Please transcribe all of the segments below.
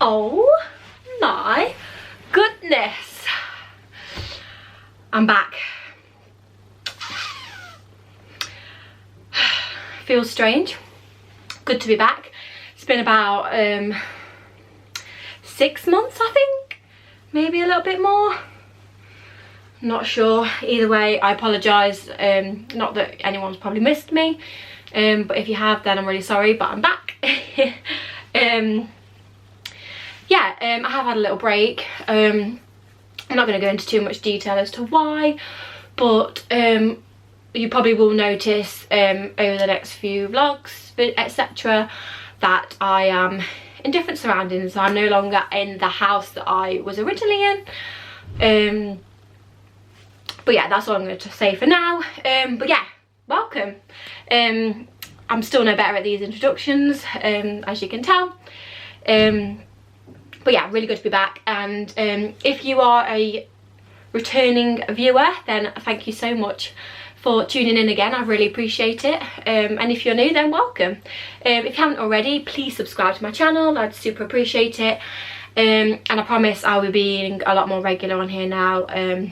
Oh my goodness, I'm back. Feels strange, good to be back. It's been about 6 months, I think, maybe a little bit more, not sure. Either way, I apologise, not that anyone's probably missed me, but if you have, then I'm really sorry, but I'm back. Yeah, I have had a little break. I'm not going to go into too much detail as to why, but you probably will notice over the next few vlogs, etc., that I am in different surroundings. I'm no longer in the house that I was originally in. But yeah, that's all I'm going to say for now. But yeah, welcome. I'm still no better at these introductions, as you can tell. But yeah, really good to be back. And if you are a returning viewer, then thank you so much for tuning in again. I really appreciate it. And if you're new, then welcome. If you haven't already, please subscribe to my channel. I'd super appreciate it. And I promise I will be being a lot more regular on here now. Like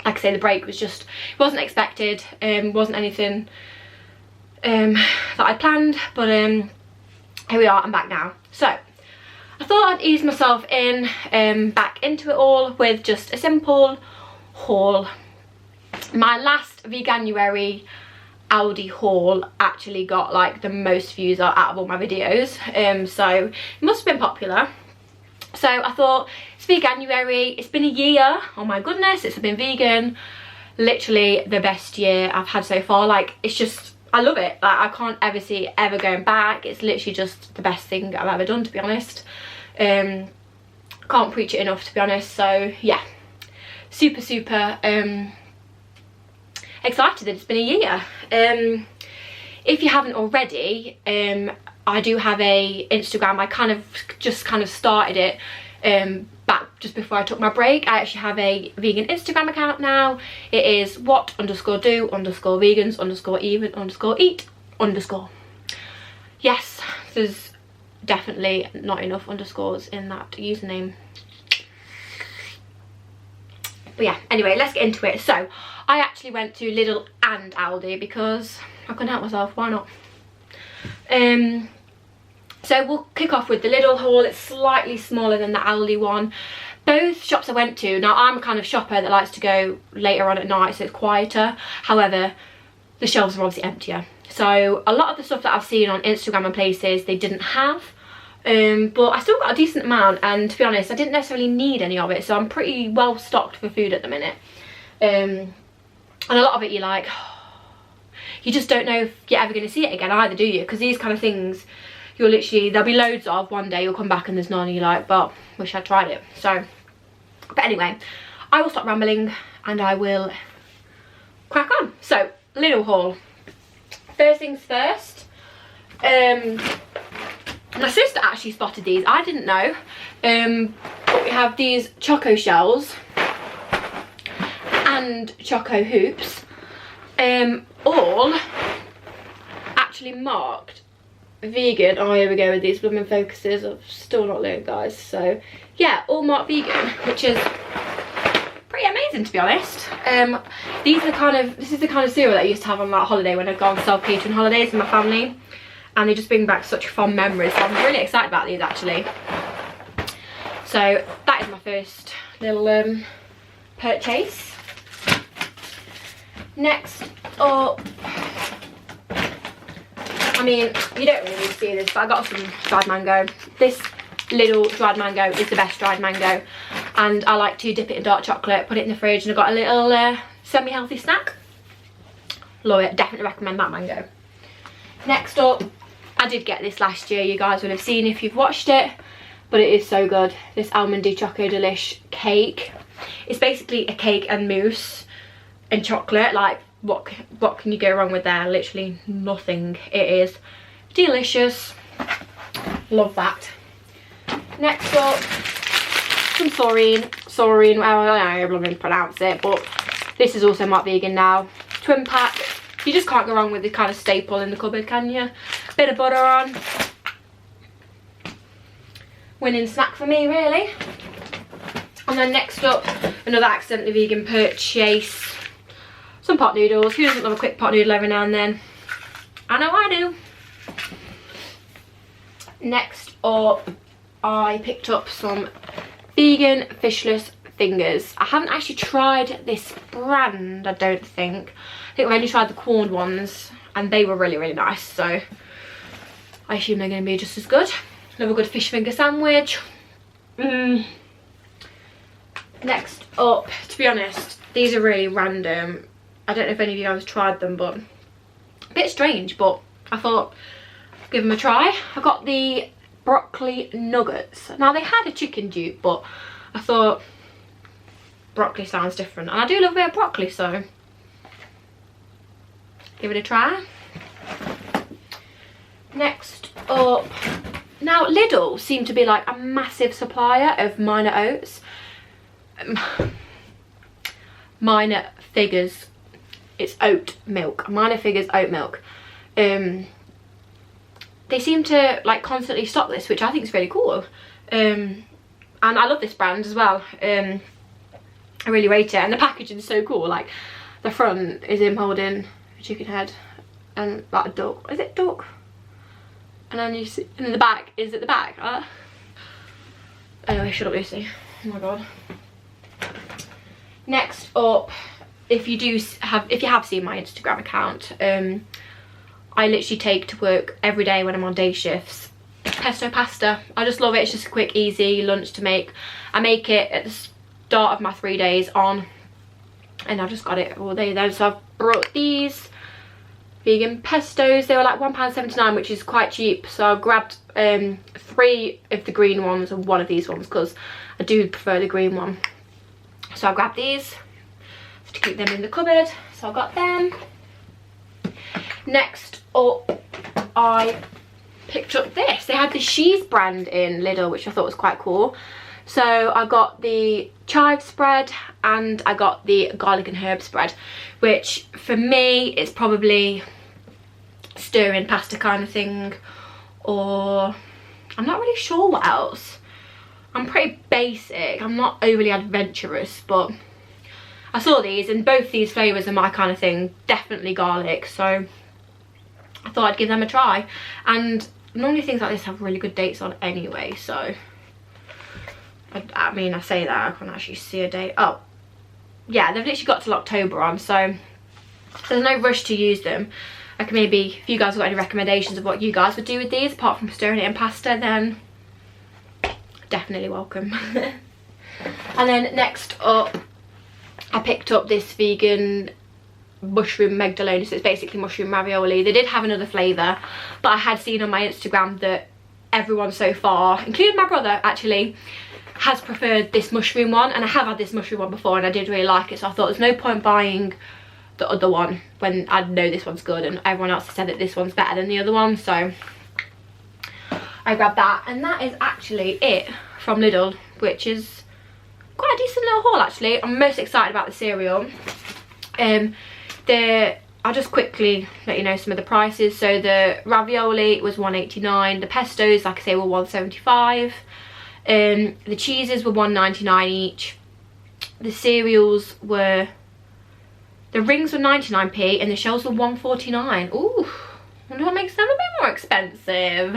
I say, the break was just, it wasn't expected, wasn't anything that I planned, but here we are, I'm back now. So I thought I'd ease myself in, back into it all with just a simple haul. My last Veganuary Aldi haul actually got like the most views out of all my videos, so it must have been popular. So I thought, it's Veganuary, it's been a year, oh my goodness, it's been vegan, literally the best year I've had so far. Like, it's just, I love it. Like, I can't ever see it ever going back. It's literally just the best thing I've ever done, to be honest. Can't preach it enough, to be honest. So yeah, super excited that it's been a year. If you haven't already, I do have a Instagram. I just started it back just before I took my break. I actually have a vegan Instagram account now. It is what_do_vegans_even_eat_. Yes, there's definitely not enough underscores in that username. But yeah, anyway, let's get into it. So I actually went to Lidl and Aldi because I couldn't help myself, why not? So we'll kick off with the Lidl haul. It's slightly smaller than the Aldi one. Both shops I went to, now I'm a kind of shopper that likes to go later on at night, so it's quieter. However, the shelves are obviously emptier. So a lot of the stuff that I've seen on Instagram and places, they didn't have. But I still got a decent amount, and to be honest, I didn't necessarily need any of it, so I'm pretty well stocked for food at the minute. And a lot of it, you're like, you just don't know if you're ever going to see it again either, do you? Because these kind of things, you'll literally, there'll be loads of, one day you'll come back and there's none, and you're like, but wish I'd tried it. So, but anyway, I will stop rambling and I will crack on. So, Lidl haul. First things first, my sister actually spotted these, I didn't know, but we have these choco shells and choco hoops, all actually marked vegan. Oh, here we go with these blooming focuses. I've still not learned, guys. So yeah, all marked vegan, which is pretty amazing, to be honest. This is the kind of cereal that I used to have on that holiday when I'd go on self-catering holidays with my family, and they just bring back such fond memories. So I'm really excited about these, actually. So that is my first little purchase. Next up, I mean, you don't really need to see this, but I got some dried mango. This Lidl dried mango is the best dried mango, and I like to dip it in dark chocolate, put it in the fridge, and I got a little semi-healthy snack. Love it, definitely recommend that mango. Next up, I did get this last year, you guys will have seen if you've watched it, but it is so good. This Almondy Choco Delish cake. It's basically a cake and mousse and chocolate. Like, what can you go wrong with there? Literally nothing. It is delicious. Love that. Next up, some Saurine, well, I don't know how to pronounce it, but this is also marked vegan now. Twin pack. You just can't go wrong with the kind of staple in the cupboard, can you? Bit of butter on. winning snack for me, really. And then next up, another accidentally vegan purchase. Some pot noodles. Who doesn't love a quick pot noodle every now and then? I know I do. Next up, I picked up some vegan fishless fingers. I haven't actually tried this brand, I don't think. I think I've only tried the corned ones, and they were really, really nice, so I assume they're going to be just as good. Love a good fish finger sandwich. Next up, to be honest, these are really random. I don't know if any of you guys have tried them, but a bit strange, but I thought give them a try. I got the broccoli nuggets. Now they had a chicken dupe, but I thought broccoli sounds different, and I do love a bit of broccoli, so give it a try. Next up, now Lidl seem to be like a massive supplier of minor oats. Minor Figures, it's oat milk. Minor Figures oat milk. They seem to like constantly stock this, which I think is really cool. And I love this brand as well. I really rate it, and the packaging is so cool. Like the front is him holding a chicken head and like a duck. Is it duck? And then you see, and then the back is at the back. Anyway, shut up, Lucy. Oh my god. Next up, if you have seen my Instagram account, I literally take to work every day when I'm on day shifts. It's pesto pasta. I just love it. It's just a quick, easy lunch to make. I make it at the start of my 3 days on, and I've just got it all day then. So I've brought these vegan pestos. They were like £1.79, which is quite cheap. So I grabbed 3 of the green ones and 1 of these ones because I do prefer the green one. So I grabbed these to keep them in the cupboard. So I got them. Next up, I picked up this. They had the SHEESE brand in Lidl, which I thought was quite cool. So I got the chive spread and I got the garlic and herb spread, which for me it's probably stirring pasta kind of thing, or I'm not really sure what else. I'm pretty basic, I'm not overly adventurous, but I saw these and both these flavours are my kind of thing. Definitely garlic, so I thought I'd give them a try. And normally things like this have really good dates on anyway, so I mean, I say that, I can't actually see a date. Oh yeah, they've literally got till October on, so there's no rush to use them. I can maybe, if you guys have got any recommendations of what you guys would do with these apart from stirring it in pasta, then definitely welcome. And then next up, I picked up this vegan mushroom megdaloni. So it's basically mushroom ravioli. They did have another flavour, but I had seen on my Instagram that everyone so far, including my brother actually, has preferred this mushroom one, and I have had this mushroom one before and I did really like it, so I thought there's no point buying the other one when I know this one's good and everyone else has said that this one's better than the other one. So I grabbed that, and that is actually it from Lidl, which is quite a decent little haul actually. I'm most excited about the cereal. I'll just quickly let you know some of the prices. So the ravioli was £1.89, the pestos, like I say, were £1.75, the cheeses were £1.99 each, the cereals were, the rings were 99p and the shells were £1.49. Ooh, I wonder what makes them a bit more expensive.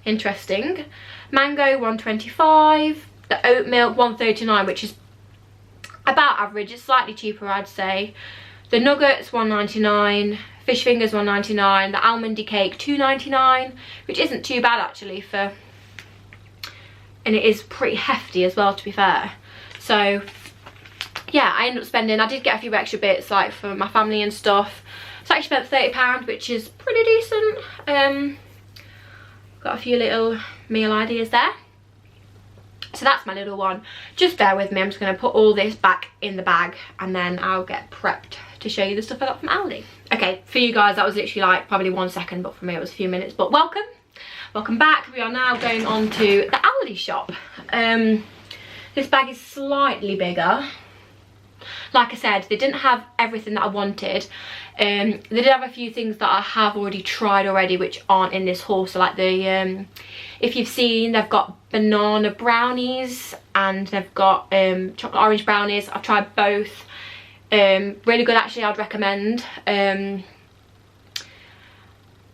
Interesting. Mango £1.25, the oat milk £1.39, which is about average. It's slightly cheaper, I'd say. The nuggets £1.99, fish fingers £1.99, the almondy cake £2.99, which isn't too bad actually for, and it is pretty hefty as well, to be fair. So yeah, I ended up spending, I did get a few extra bits like for my family and stuff. So I actually spent £30, which is pretty decent. Got a few little meal ideas there. So that's my little one. Just bear with me, I'm just going to put all this back in the bag and then I'll get prepped to show you the stuff I got from Aldi. Okay, for you guys that was literally like probably 1 second, but for me it was a few minutes. But welcome back. We are now going on to the Aldi shop. This bag is slightly bigger. Like I said, they didn't have everything that I wanted. They did have a few things that I have already tried already which aren't in this haul. So like the if you've seen, they've got banana brownies and they've got chocolate orange brownies. I've tried both. Really good actually, I'd recommend.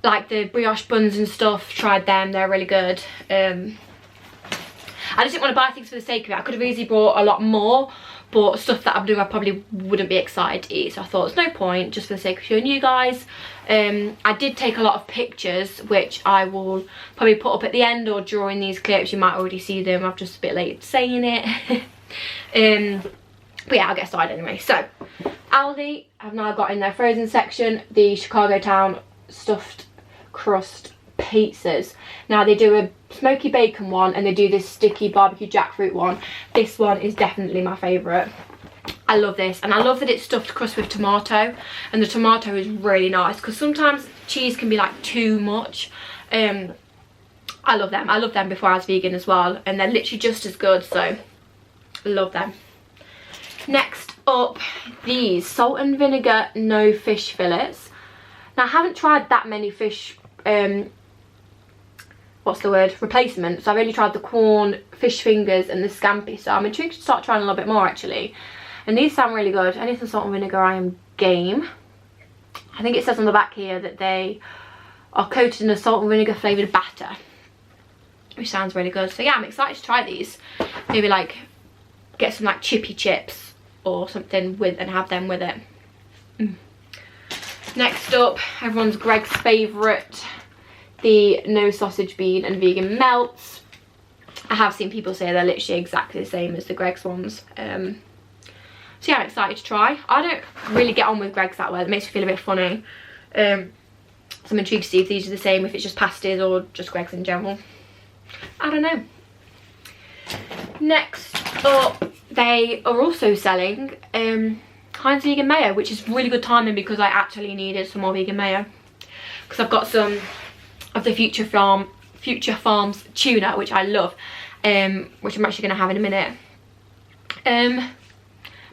Like the brioche buns and stuff, tried them, they're really good. I just didn't want to buy things for the sake of it. I could have easily bought a lot more, but stuff that I'm doing I probably wouldn't be excited to eat, so I thought there's no point, just for the sake of showing you guys. I did take a lot of pictures which I will probably put up at the end or during these clips. You might already see them, I'm just a bit late saying it. But yeah, I'll get started anyway. So Aldi have now got in their frozen section the Chicago Town stuffed crust pizzas. Now they do a smoky bacon one and they do this sticky barbecue jackfruit one. This one is definitely my favourite. I love this, and I love that it's stuffed crust with tomato, and the tomato is really nice because sometimes cheese can be like too much. I love them. I loved them before I was vegan as well, and they're literally just as good, so love them. Next up, these salt and vinegar no fish fillets. Now I haven't tried that many fish what's the word, replacements. I've only tried the corn, fish fingers and the scampi, so I'm intrigued to start trying a little bit more actually. And these sound really good. Anything salt and vinegar, I am game. I think it says on the back here that they are coated in a salt and vinegar flavoured batter, which sounds really good. So yeah, I'm excited to try these. Maybe like get some like chippy chips or something with and have them with it. Next up, everyone's Greg's favourite, the no sausage bean and vegan melts. I have seen people say they're literally exactly the same as the Greg's ones. So yeah, I'm excited to try. I don't really get on with Greg's that well. It makes me feel a bit funny. So I'm intrigued to see if these are the same, if it's just pasties or just Greg's in general. I don't know. Next up, they are also selling Heinz vegan mayo, which is really good timing because I actually needed some more vegan mayo. Because I've got some of the Future Farms tuna, which I love, which I'm actually going to have in a minute.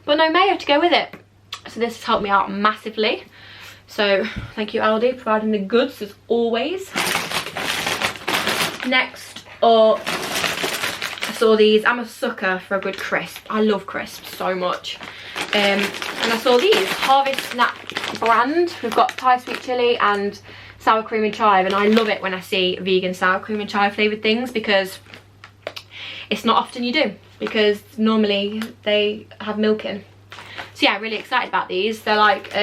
But no mayo to go with it. So this has helped me out massively. So thank you Aldi, providing the goods as always. Next up, I saw these. I'm a sucker for a good crisp. I love crisps so much. And I saw these Harvest Snap brand. We've got Thai sweet chili and sour cream and chive, and I love it when I see vegan sour cream and chive flavoured things because it's not often you do, because normally they have milk in. So yeah, really excited about these. They're like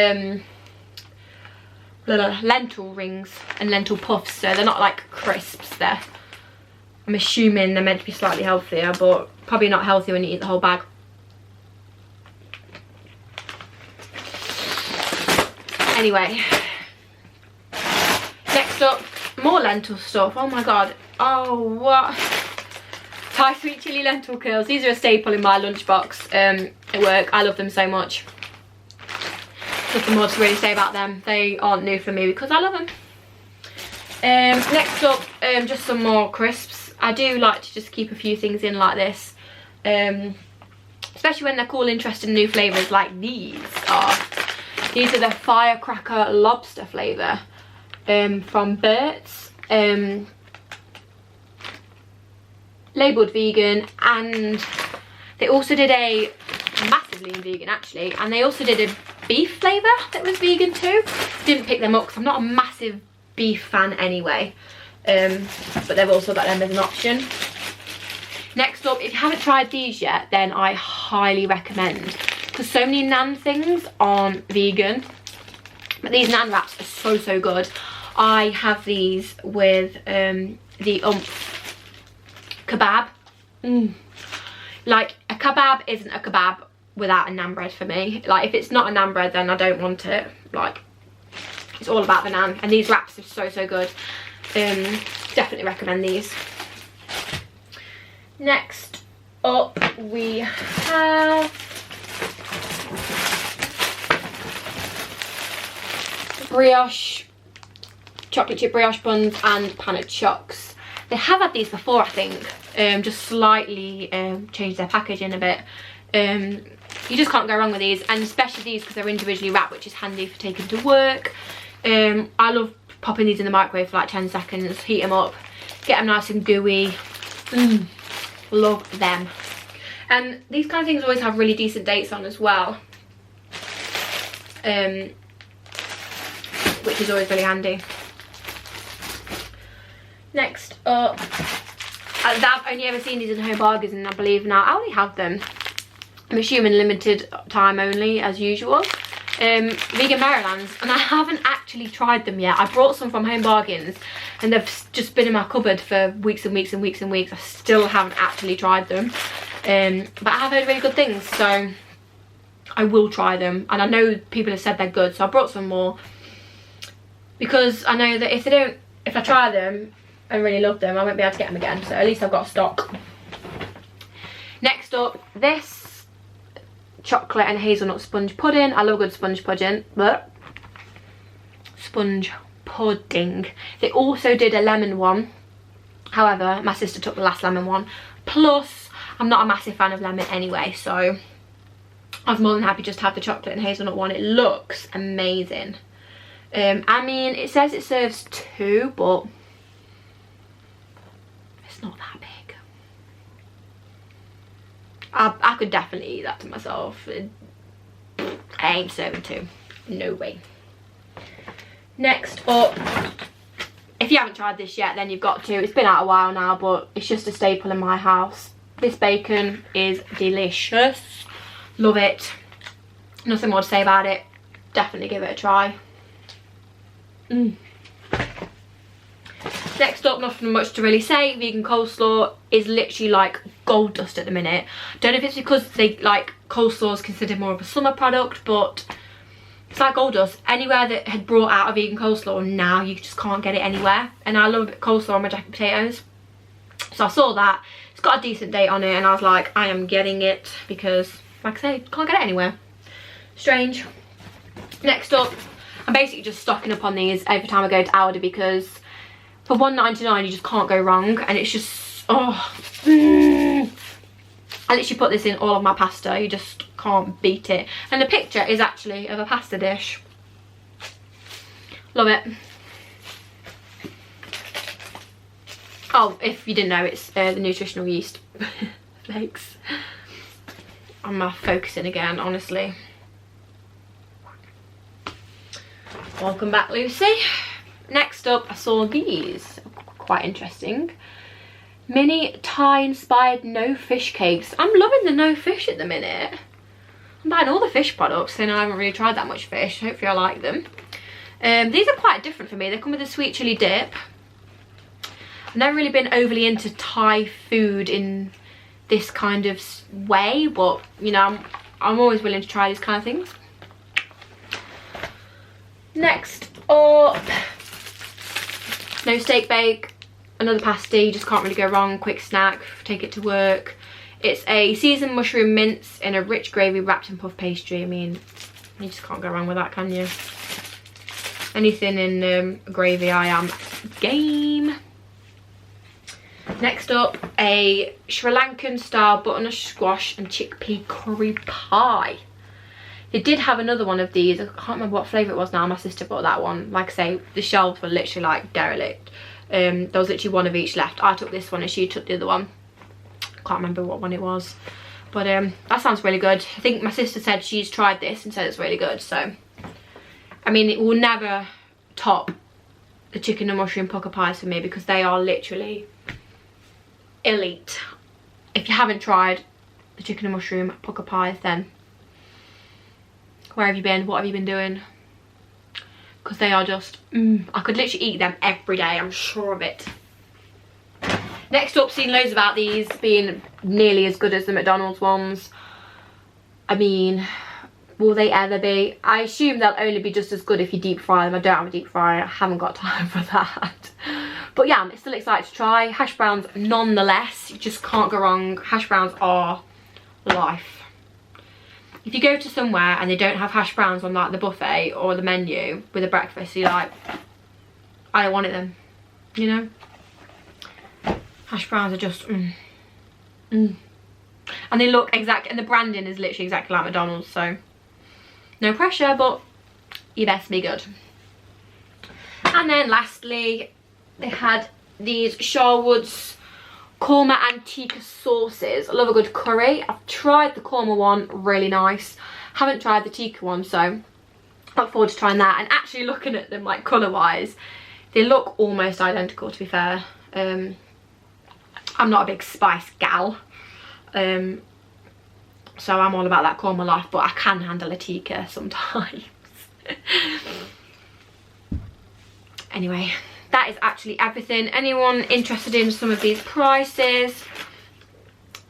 lentil rings and lentil puffs, so they're not like crisps. I'm assuming they're meant to be slightly healthier, but probably not healthy when you eat the whole bag. Anyway, next up, more lentil stuff. Oh my god. Oh, what? Thai sweet chili lentil curls. These are a staple in my lunchbox at work. I love them so much. Nothing more to really say about them. They aren't new for me because I love them. Next up, just some more crisps. I do like to just keep a few things in like this, especially when they're cool, interesting new flavours like these are. These are the firecracker lobster flavour from Burt's, labelled vegan, and they also did a massively vegan actually, and they also did a beef flavour that was vegan too. Didn't pick them up because I'm not a massive beef fan anyway, but they've also got them as an option. Next up, if you haven't tried these yet, then I highly recommend, because so many naan things aren't vegan, but these naan wraps are so good. I have these with the kebab. Like, a kebab isn't a kebab without a naan bread for me. Like, if it's not a naan bread, then I don't want it. Like, it's all about the naan, and these wraps are so good. Definitely recommend these. Next up, we have brioche, chocolate chip brioche buns and pan of chocs. They have had these before, I think, just slightly changed their packaging a bit. You just can't go wrong with these, and especially these because they're individually wrapped, which is handy for taking to work. I love popping these in the microwave for like 10 seconds, heat them up, get them nice and gooey. Love them. And these kind of things always have really decent dates on as well, which is always really handy. Next up, I've only ever seen these in Home Bargains, and I believe now Aldi have them. I'm assuming limited time only, as usual. Vegan Marylands, and I haven't actually tried them yet. I brought some from Home Bargains and they've just been in my cupboard for weeks and weeks and weeks and weeks. I still haven't actually tried them, but I have heard really good things, so I will try them. And I know people have said they're good, so I brought some more because I know that if I try them and really love them, I won't be able to get them again, so at least I've got stock. Next up, this chocolate and hazelnut sponge pudding. I love a good sponge pudding, but sponge pudding. They also did a lemon one, however my sister took the last lemon one, plus I'm not a massive fan of lemon anyway, so I was more than happy just to have the chocolate and hazelnut one. It looks amazing. I mean, it says it serves 2, but it's not that big. I could definitely eat that to myself. I ain't serving 2. No way. Next up, if you haven't tried this yet, then you've got to. It's been out a while now, but it's just a staple in my house. This bacon is delicious. Love it. Nothing more to say about it. Definitely give it a try. Next up, nothing much to really say. Vegan coleslaw is literally like gold dust at the minute. Don't know if it's because they like coleslaw is considered more of a summer product, but it's like gold dust. Anywhere that had brought out a vegan coleslaw, now you just can't get it anywhere. And I love a bit of coleslaw on my jacket potatoes, so I saw that it's got a decent date on it, and I was like, I am getting it because, like I say, can't get it anywhere. Strange. Next up, I'm basically just stocking up on these every time I go to Aldi because for $1.99 you just can't go wrong, and it's just, oh, I literally put this in all of my pasta. You just can't beat it. And the picture is actually of a pasta dish. Love it. Oh, if you didn't know, it's the nutritional yeast flakes. I'm focusing again, honestly. Welcome back, Lucy. Next up, I saw these. Quite interesting. Mini Thai inspired no fish cakes. I'm loving the no fish at the minute. I'm buying all the fish products, and I haven't really tried that much fish. Hopefully I like them. These are quite different for me. They come with a sweet chilli dip. I've never really been overly into Thai food in this kind of way, but you know, I'm always willing to try these kind of things. Next up, no steak bake. Another pasty, you just can't really go wrong. Quick snack, take it to work. It's a seasoned mushroom mince in a rich gravy wrapped in puff pastry. I mean, you just can't go wrong with that, can you? Anything in gravy, I am game. Next up, a Sri Lankan style butternut squash and chickpea curry pie. They did have another one of these. I can't remember what flavour it was now. My sister bought that one. Like I say, the shelves were literally like derelict. There was literally one of each left. I took this one and she took the other one. Can't remember what one it was, but that sounds really good. I think my sister said she's tried this and said it's really good, so I mean, it will never top the chicken and mushroom pucker pies for me because they are literally elite. If you haven't tried the chicken and mushroom pucker pies, then where have you been? What have you been doing? Because they are just, I could literally eat them every day, I'm sure of it. Next up, seen loads about these being nearly as good as the McDonald's ones. I mean, will they ever be? I assume they'll only be just as good if you deep fry them. I don't have a deep fryer, I haven't got time for that. But yeah, I'm still excited to try. Hash browns nonetheless, you just can't go wrong. Hash browns are life. If you go to somewhere and they don't have hash browns on like the buffet or the menu with a breakfast, you're like, I don't want it then, you know? Hash browns are just, And and they look exact, and the branding is literally exactly like McDonald's, so no pressure, but you best be good. And then lastly, they had these Sharwood's Korma and Tikka sauces. I love a good curry. I've tried the Korma one, really nice. Haven't tried the Tikka one, so look forward to trying that. And actually looking at them, like, colour wise, they look almost identical, to be fair. I'm not a big spice gal, so I'm all about that Korma life, but I can handle a Tikka sometimes. Anyway, that is actually everything. Anyone interested in some of these prices?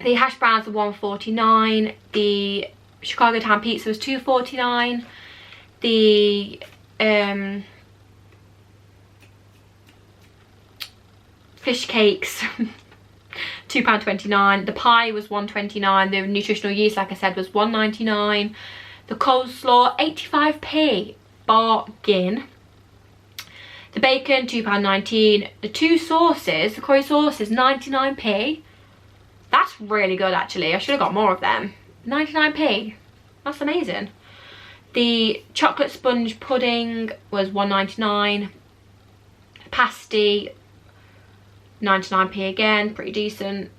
The hash browns are $1.49. The Chicago Town pizza was $2.49. The fish cakes £2.29. The pie was $1.29. The nutritional yeast, like I said, was $1.99. The coleslaw 85p, bargain. The bacon £2.19. The two sauces, the curry sauces, 99p. That's really good, actually. I should have got more of them. 99p, that's amazing. The chocolate sponge pudding was $1.99. Pasty 99p again, pretty decent.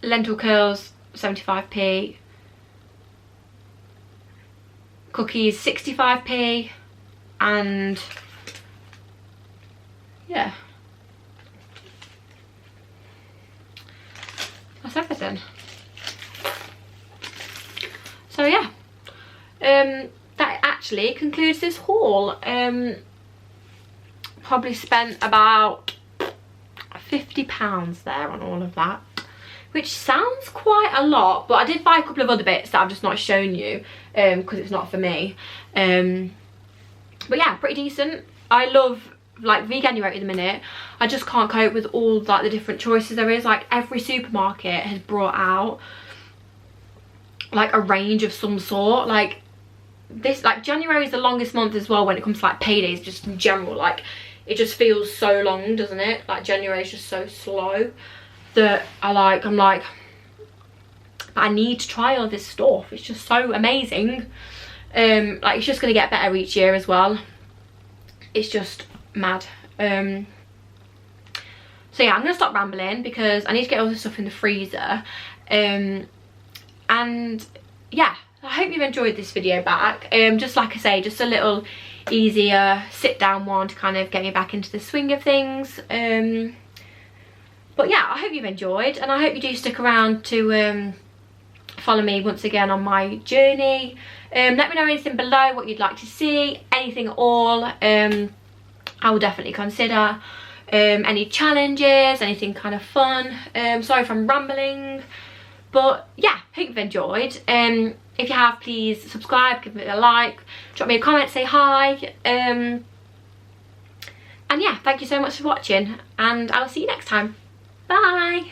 Lentil curls 75p. Cookies 65p. And yeah, that's everything. So yeah, that actually concludes this haul. Probably spent about £50 there on all of that, which sounds quite a lot, but I did buy a couple of other bits that I've just not shown you because it's not for me. But yeah, pretty decent. I love, like, Veganuary at the minute. I just can't cope with all, like, the different choices there is. Like, every supermarket has brought out, like, a range of some sort. Like, this, like, January is the longest month as well when it comes to, like, paydays, just in general. Like, it just feels so long, doesn't it? Like, January is just so slow that I'm like, I need to try all this stuff. It's just so amazing. Like, it's just going to get better each year as well. It's just mad. So yeah, I'm going to stop rambling because I need to get all this stuff in the freezer. And yeah, I hope you've enjoyed this video back. Just like I say, just a little easier sit down one to kind of get me back into the swing of things. But yeah, I hope you've enjoyed, and I hope you do stick around to follow me once again on my journey. Let me know anything below, what you'd like to see, anything at all. I will definitely consider. Any challenges, anything kind of fun. Sorry if I'm rambling, but yeah, hope you've enjoyed. If you have, please subscribe, give it a like, drop me a comment, say hi. And yeah, thank you so much for watching, and I will see you next time. Bye.